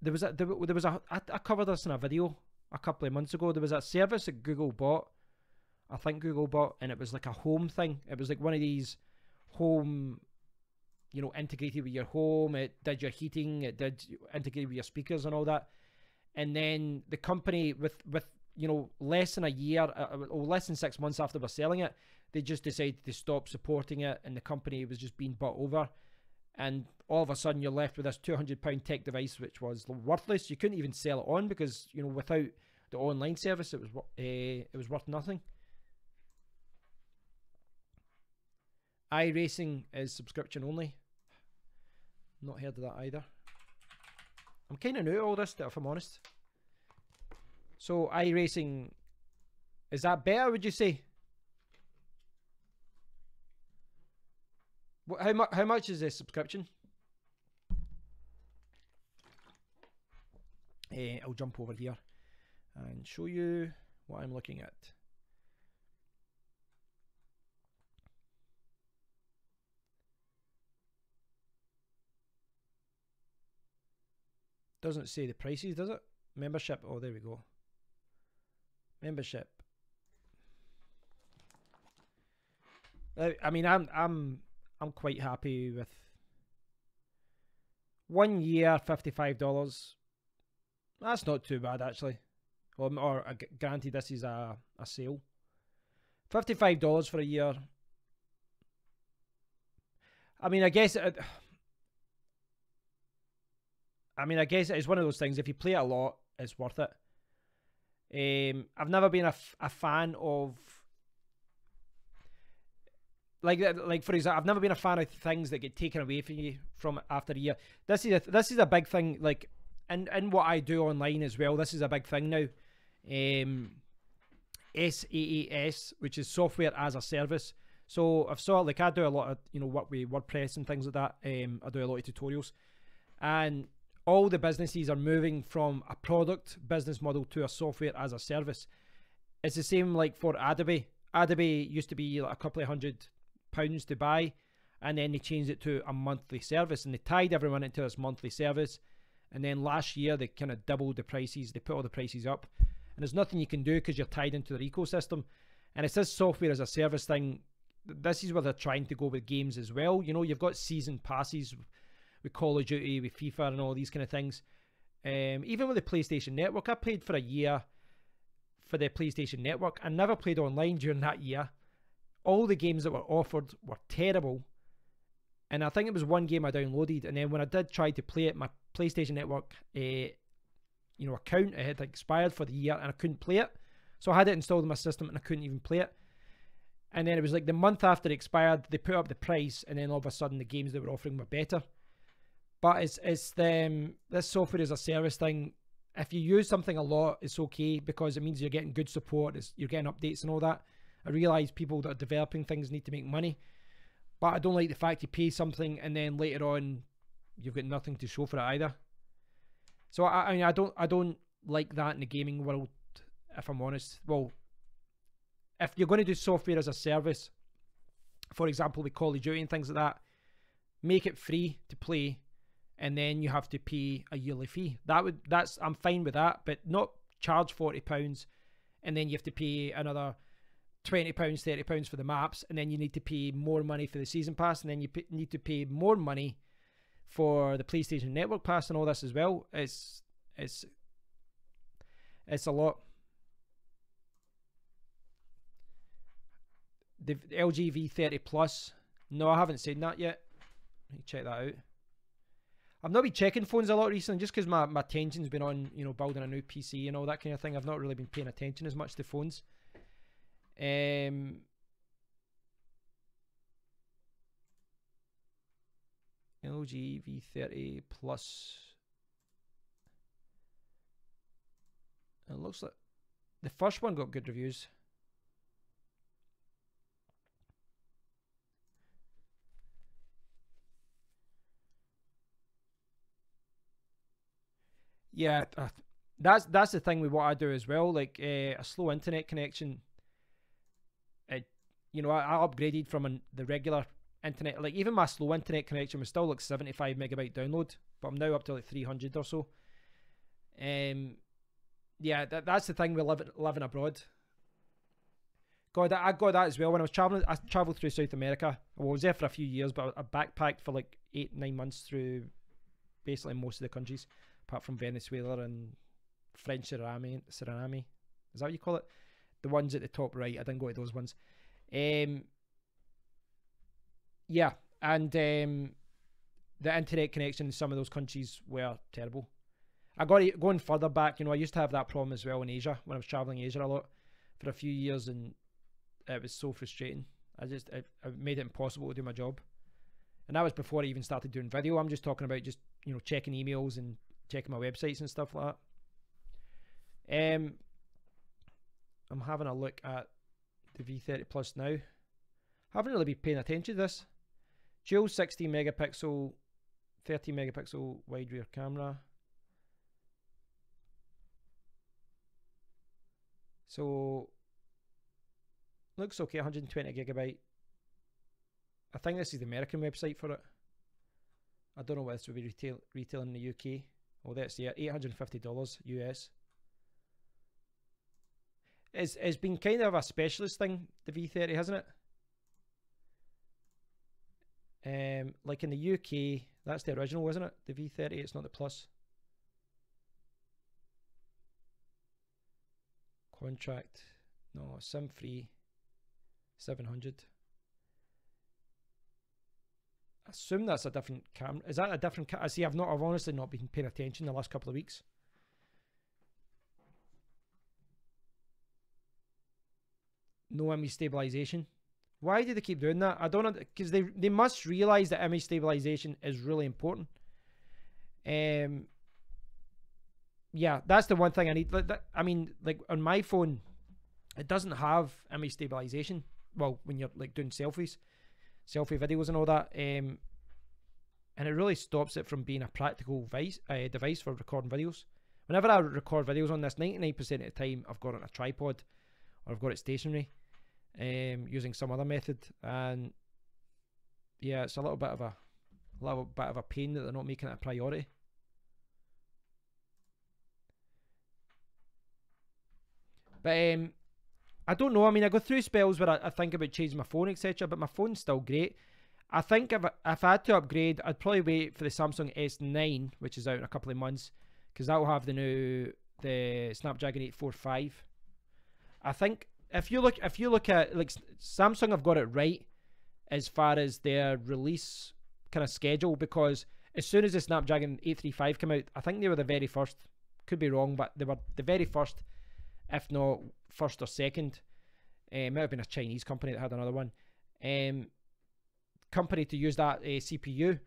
A: I covered this in a video a couple of months ago. There was a service that Google bought, I think Google bought, and it was like a home thing. It was like one of these home, you know, integrated with your home. It did your heating, it did integrated with your speakers and all that. And then the company, with you know, less than a year or less than 6 months after we're selling it, they just decided to stop supporting it, and the company was just being bought over. And all of a sudden, you're left with this £200 tech device, which was worthless. You couldn't even sell it on because, you know, without the online service, it was worth nothing. iRacing is subscription only. Not heard of that either. I'm kind of new to all this, if I'm honest. So iRacing, is that better, would you say? How much is this subscription? I'll jump over here and show you what I'm looking at. Doesn't say the prices, does it? Membership. Oh, there we go. Membership. I mean, I'm quite happy with 1 year, $55. That's not too bad, actually. Or granted, this is a sale. $55 for a year. I mean, I guess it's one of those things. If you play it a lot, it's worth it. I've never been a fan of, like for example, I've never been a fan of things that get taken away from you after a year. This is a big thing. Like, and what I do online as well. This is a big thing now. SaaS, which is software as a service. So I do a lot of, you know, work with WordPress and things like that. I do a lot of tutorials, and all the businesses are moving from a product business model to a software as a service. It's the same like for Adobe. Adobe used to be like a couple of £100 to buy, and then they changed it to a monthly service, and they tied everyone into this monthly service. And then last year they kind of doubled the prices. They put all the prices up, and there's nothing you can do because you're tied into their ecosystem. And it's this software as a service thing. This is where they're trying to go with games as well. You know, you've got season passes with Call of Duty, with FIFA and all these kind of things. Even with the PlayStation Network, I paid for a year for the PlayStation Network. I never played online during that year. All the games that were offered were terrible. And I think it was one game I downloaded, and then when I did try to play it, my PlayStation Network account, it had expired for the year, and I couldn't play it. So I had it installed in my system and I couldn't even play it. And then it was like the month after it expired, they put up the price, and then all of a sudden the games they were offering were better. But it's this software as a service thing. If you use something a lot, it's okay because it means you're getting good support, you're getting updates and all that. I realise people that are developing things need to make money, but I don't like the fact you pay something and then later on you've got nothing to show for it either. So I mean, I don't like that in the gaming world, if I'm honest. Well, if you're going to do software as a service, for example with Call of Duty and things like that, make it free to play, and then you have to pay a yearly fee. I'm fine with that, but not charge £40 and then you have to pay another £20, £30 for the maps, and then you need to pay more money for the season pass, and then you need to pay more money for the PlayStation Network pass and all this as well. It's a lot. The LG V30 Plus. No, I haven't seen that yet. Let me check that out. I've not been checking phones a lot recently just because my attention's been on, you know, building a new PC and all that kind of thing. I've not really been paying attention as much to phones. LG V30 Plus. It looks like the first one got good reviews. Yeah, that's the thing with what I do as well. Like a slow internet connection. You know, I upgraded from the regular internet. Like even my slow internet connection was still like 75 megabyte download, but I'm now up to like 300 or so. Yeah, that's the thing with living abroad. I got that as well when I was traveling. I traveled through South America. Well, I was there for a few years, but I backpacked for like 8-9 months through basically most of the countries, apart from Venezuela and French Suriname. Is that what you call it? The ones at the top right. I didn't go to those ones. Yeah, and the internet connection in some of those countries were terrible. I got it going further back. You know, I used to have that problem as well in Asia when I was traveling Asia a lot for a few years, and it was so frustrating. I made it impossible to do my job, and that was before I even started doing video. I'm just talking about just, you know, checking emails and checking my websites and stuff like that. I'm having a look at the V30 Plus now. Haven't really been paying attention to this. Dual 16 megapixel, 30 megapixel wide rear camera. So looks okay. 120 gigabyte. I think this is the American website for it. I don't know what this would be retail in the UK. Oh, that's yeah, $850 US. It's been kind of a specialist thing, the V30, hasn't it? Like in the UK, that's the original, isn't it? The V30, it's not the Plus. Contract, no, SIM free, 700. I assume that's a different camera. Is that a different camera? I see. I've honestly not been paying attention the last couple of weeks. No image stabilization. Why do they keep doing that? I don't know, because they must realize that image stabilization is really important. Yeah, that's the one thing I need. I mean, like on my phone, it doesn't have image stabilization. Well, when you're like doing selfie videos and all that, and it really stops it from being a practical device for recording videos. Whenever I record videos on this, 99% of the time I've got it on a tripod or I've got it stationary, using some other method, and yeah, it's a little bit of a pain that they're not making it a priority. But I don't know. I mean, I go through spells where I think about changing my phone, etc. But my phone's still great. I think if I had to upgrade, I'd probably wait for the Samsung S9, which is out in a couple of months, because that will have the Snapdragon 845. I think if you look at like Samsung have got it right as far as their release kind of schedule, because as soon as the Snapdragon 835 came out, I think they were the very first. Could be wrong, but they were the very first, if not first or second. It might have been a Chinese company that had another one. Company to use that CPU.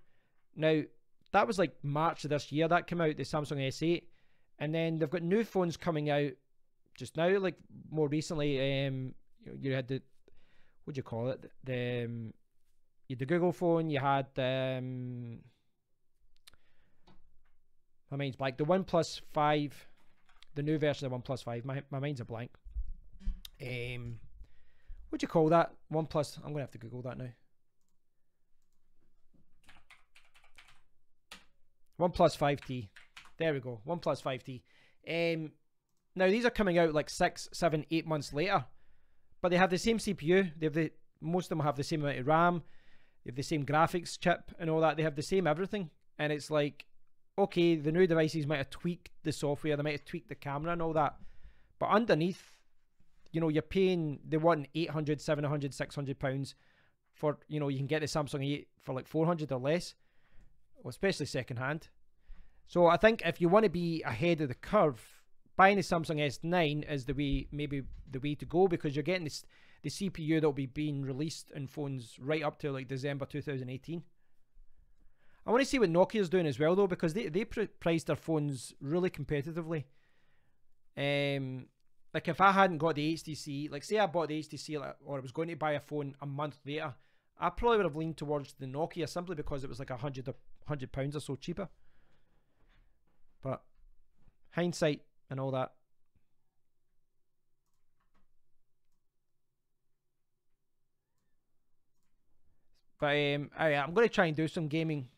A: Now, that was like March of this year that came out, the Samsung S8. And then they've got new phones coming out just now, like more recently. You had the, what do you call it? You had the Google phone, you had my mind's blank. The OnePlus 5, the new version of OnePlus 5. My mind's a blank. What do you call that? OnePlus. I'm gonna have to Google that now. OnePlus 5T. There we go. OnePlus 5T. Now these are coming out like 6, 7, 8 months later, but they have the same CPU. Most of them have the same amount of RAM. They have the same graphics chip and all that. They have the same everything, and it's like, okay, the new devices might have tweaked the software, they might have tweaked the camera and all that, but underneath, you know, you're paying, they want 800, 700, 600 pounds for, you know, you can get the Samsung 8 for like 400 or less, well, especially second hand. So I think if you want to be ahead of the curve, buying the Samsung S9 is maybe the way to go, because you're getting the CPU that will be being released in phones right up to like December 2018. I want to see what Nokia's doing as well though, because they priced their phones really competitively. Like if I hadn't got the HTC, like say I bought the HTC or I was going to buy a phone a month later, I probably would have leaned towards the Nokia simply because it was like £100 or so cheaper. But hindsight and all that. But I'm going to try and do some gaming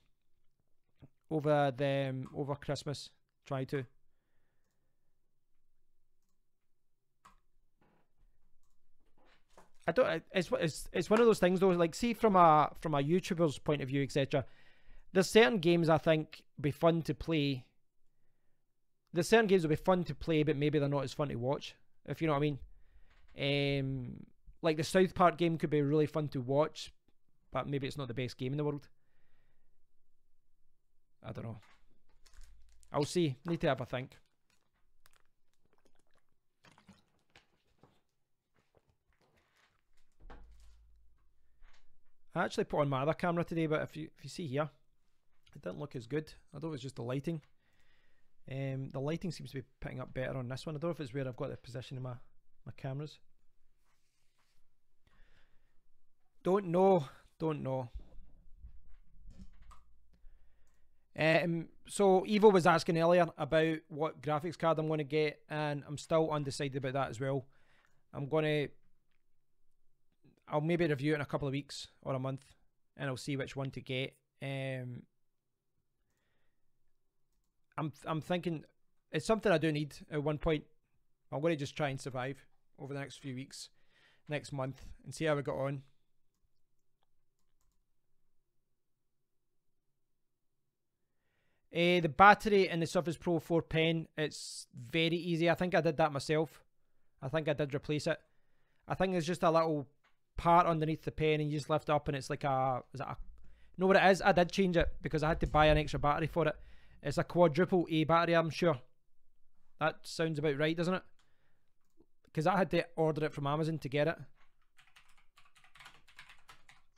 A: over Christmas. Try to. I don't. It's one of those things though. Like, see from a YouTuber's point of view, etc. There's certain games I think be fun to play. There's certain games will be fun to play, but maybe they're not as fun to watch. If you know what I mean. Like the South Park game could be really fun to watch, but maybe it's not the best game in the world. I don't know. I'll see. Need to have a think. I actually put on my other camera today, but if you see here, it didn't look as good. I don't know if it's just the lighting. The lighting seems to be picking up better on this one. I don't know if it's where I've got the position of my cameras. Don't know. So Evo was asking earlier about what graphics card I'm going to get, and I'm still undecided about that as well. I'll maybe review it in a couple of weeks or a month, and I'll see which one to get. I'm thinking it's something I do need at one point. I'm going to just try and survive over the next few weeks, next month, and see how we got on. The battery in the Surface Pro 4 Pen, it's very easy. I think I did that myself. I think I did replace it. I think there's just a little part underneath the pen and you just lift it up and it's like no, what it is? I did change it because I had to buy an extra battery for it. It's a quadruple A battery, I'm sure. That sounds about right, doesn't it? Because I had to order it from Amazon to get it.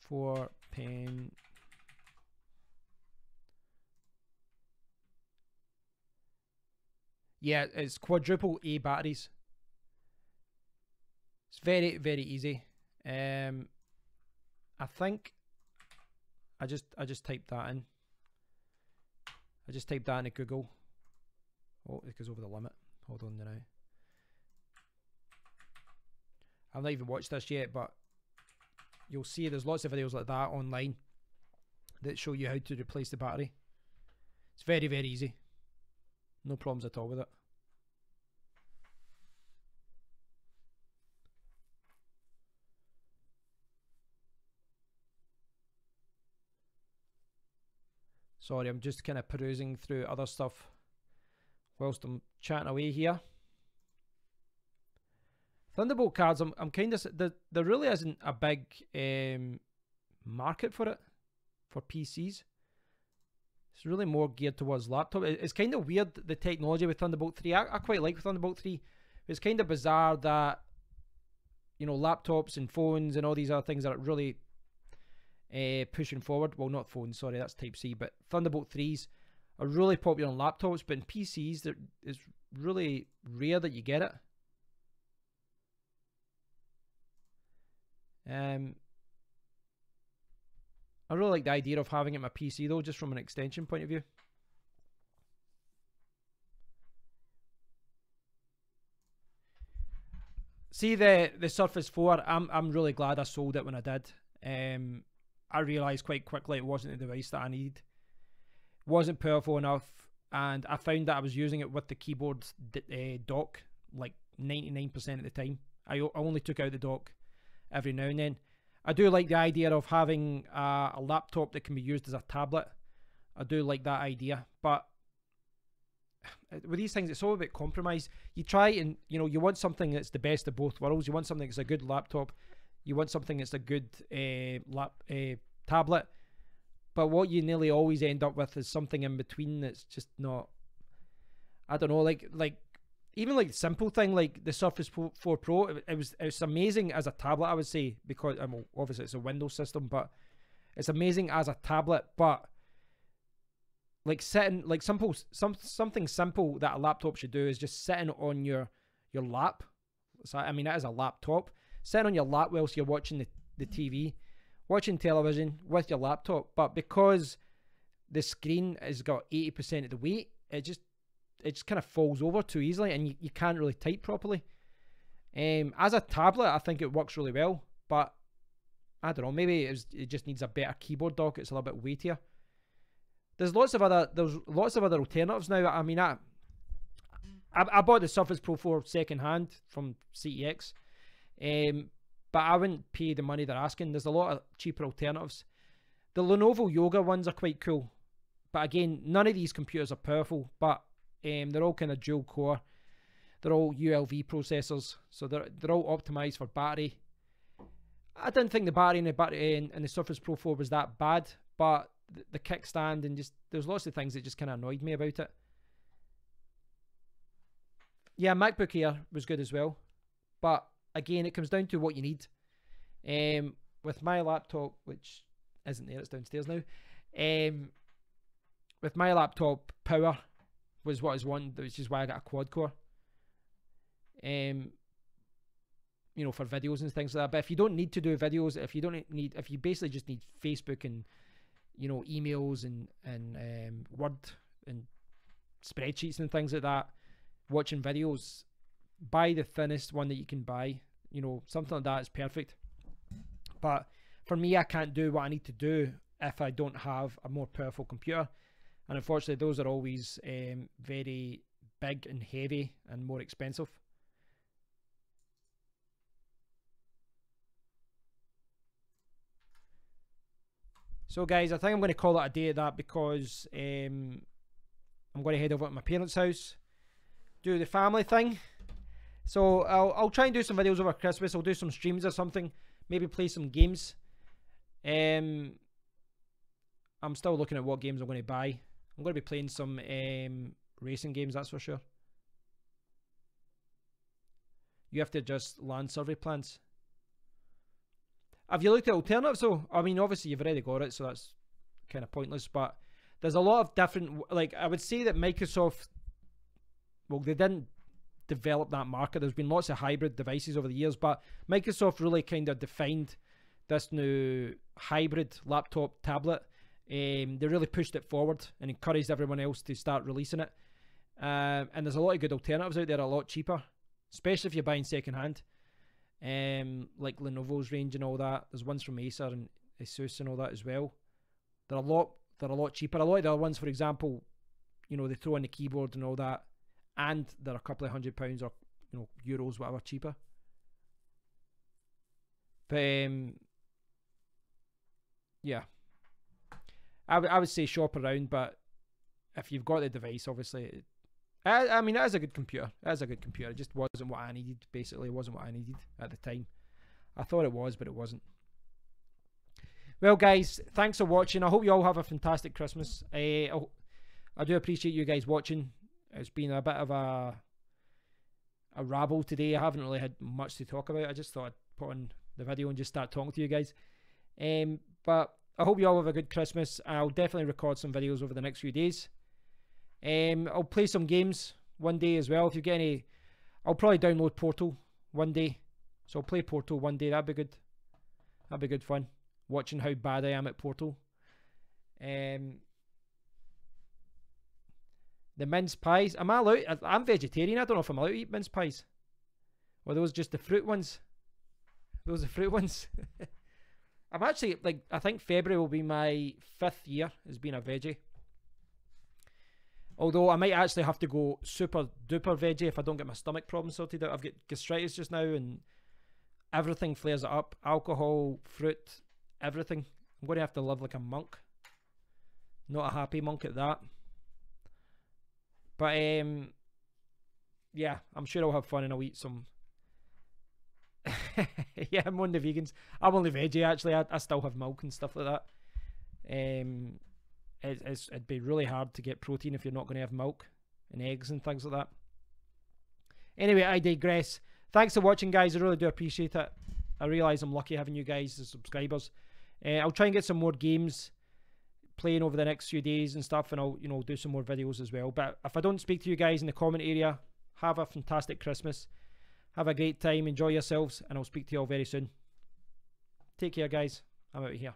A: 4 pen. Yeah, it's quadruple A batteries. It's very, very easy. I think I just typed that in. I just typed that into Google. Oh, it goes over the limit. Hold on now. I've not even watched this yet, but you'll see there's lots of videos like that online that show you how to replace the battery. It's very, very easy. No problems at all with it. Sorry, I'm just kind of perusing through other stuff whilst I'm chatting away here. Thunderbolt cards, I'm kind of... There really isn't a big market for it, for PCs. It's really more geared towards laptop. It's kind of weird, the technology with Thunderbolt 3. I quite like Thunderbolt 3. It's kind of bizarre that, you know, laptops and phones and all these other things are really pushing forward. Well, not phones, sorry, that's Type-C. But Thunderbolt 3s are really popular on laptops, but in PCs, it's really rare that you get it. I really like the idea of having it in my PC though, just from an extension point of view. See the Surface 4, I'm really glad I sold it when I did. I realised quite quickly it wasn't the device that I needed. It wasn't powerful enough, and I found that I was using it with the keyboard dock like 99% of the time. I only took out the dock every now and then. I do like the idea of having a laptop that can be used as a tablet. I do like that idea, but with these things, it's all about compromise. You try and, you know, you want something that's the best of both worlds. You want something that's a good laptop. You want something that's a good tablet. But what you nearly always end up with is something in between that's just not, I don't know, like even like simple thing like the Surface 4 Pro, it was amazing as a tablet, I would say, because well, obviously it's a Windows system, but it's amazing as a tablet. But like sitting, like something simple that a laptop should do is just sitting on your lap. So I mean, it is a laptop. Sitting on your lap whilst you're watching the TV, watching television with your laptop. But because the screen has got 80% of the weight, it just kind of falls over too easily, and you can't really type properly. As a tablet, I think it works really well, but I don't know, maybe it just needs a better keyboard dock. It's a little bit weightier. There's lots of other alternatives now. I mean, I bought the Surface Pro 4 second hand from CEX, but I wouldn't pay the money they're asking. There's a lot of cheaper alternatives. The Lenovo Yoga ones are quite cool, but again, none of these computers are powerful, but they're all kind of dual core. They're all ULV processors, so they're all optimized for battery. I didn't think the battery in the Surface Pro 4 was that bad, but the kickstand and just there's lots of things that just kind of annoyed me about it. Yeah, MacBook Air was good as well, but again, it comes down to what you need. With my laptop, which isn't there, it's downstairs now. With my laptop, power was what I was wanting, which is why I got a quad core. You know, for videos and things like that. But if you don't need to do videos, if you basically just need Facebook and, you know, emails and Word and spreadsheets and things like that, watching videos, buy the thinnest one that you can buy. You know, something like that is perfect. But for me, I can't do what I need to do if I don't have a more powerful computer. And unfortunately, those are always very big and heavy and more expensive. So guys, I think I'm going to call it a day at that, because I'm going to head over to my parents' house, do the family thing. So I'll try and do some videos over Christmas. I'll do some streams or something, maybe play some games. I'm still looking at what games I'm going to buy. I'm going to be playing some racing games, that's for sure. You have to adjust land survey plans. Have you looked at alternatives though? I mean, obviously you've already got it, so that's kind of pointless, but there's a lot of different, like, I would say that Microsoft, well, they didn't develop that market. There's been lots of hybrid devices over the years, but Microsoft really kind of defined this new hybrid laptop tablet. They really pushed it forward and encouraged everyone else to start releasing it. And there's a lot of good alternatives out there, a lot cheaper, especially if you're buying second hand. Like Lenovo's range and all that. There's ones from Acer and Asus and all that as well. They're a lot cheaper. A lot of the other ones, for example, you know, they throw in the keyboard and all that, and they're a couple of £100 or, you know, euros, whatever, cheaper. But yeah, I would say shop around, but if you've got the device, obviously, I mean, it is a good computer. It is a good computer. It just wasn't what I needed, basically. It wasn't what I needed at the time. I thought it was, but it wasn't. Well, guys, thanks for watching. I hope you all have a fantastic Christmas. I do appreciate you guys watching. It's been a bit of a rabble today. I haven't really had much to talk about. I just thought I'd put on the video and just start talking to you guys. But I hope you all have a good Christmas. I'll definitely record some videos over the next few days. I'll play some games one day as well. If you get any, I'll probably download Portal one day. So I'll play Portal one day. That'd be good. That'd be good fun. Watching how bad I am at Portal. The mince pies. Am I allowed? I'm vegetarian. I don't know if I'm allowed to eat mince pies. Or those just the fruit ones? Those are the fruit ones. I'm actually, like, I think February will be my 5th year as being a veggie. Although I might actually have to go super duper veggie if I don't get my stomach problem sorted out. I've got gastritis just now and everything flares it up. Alcohol, fruit, everything. I'm going to have to live like a monk. Not a happy monk at that. But yeah, I'm sure I'll have fun and I'll eat some. Yeah, I'm one of the vegans. I'm only veggie actually. I still have milk and stuff like that. It'd be really hard to get protein if you're not going to have milk and eggs and things like that. Anyway, I digress. Thanks for watching, guys. I really do appreciate it. I realise I'm lucky having you guys as subscribers. I'll try and get some more games playing over the next few days and stuff, and I'll, you know, do some more videos as well. But if I don't speak to you guys in the comment area, have a fantastic Christmas. Have a great time. Enjoy yourselves, and I'll speak to you all very soon. Take care, guys. I'm out of here.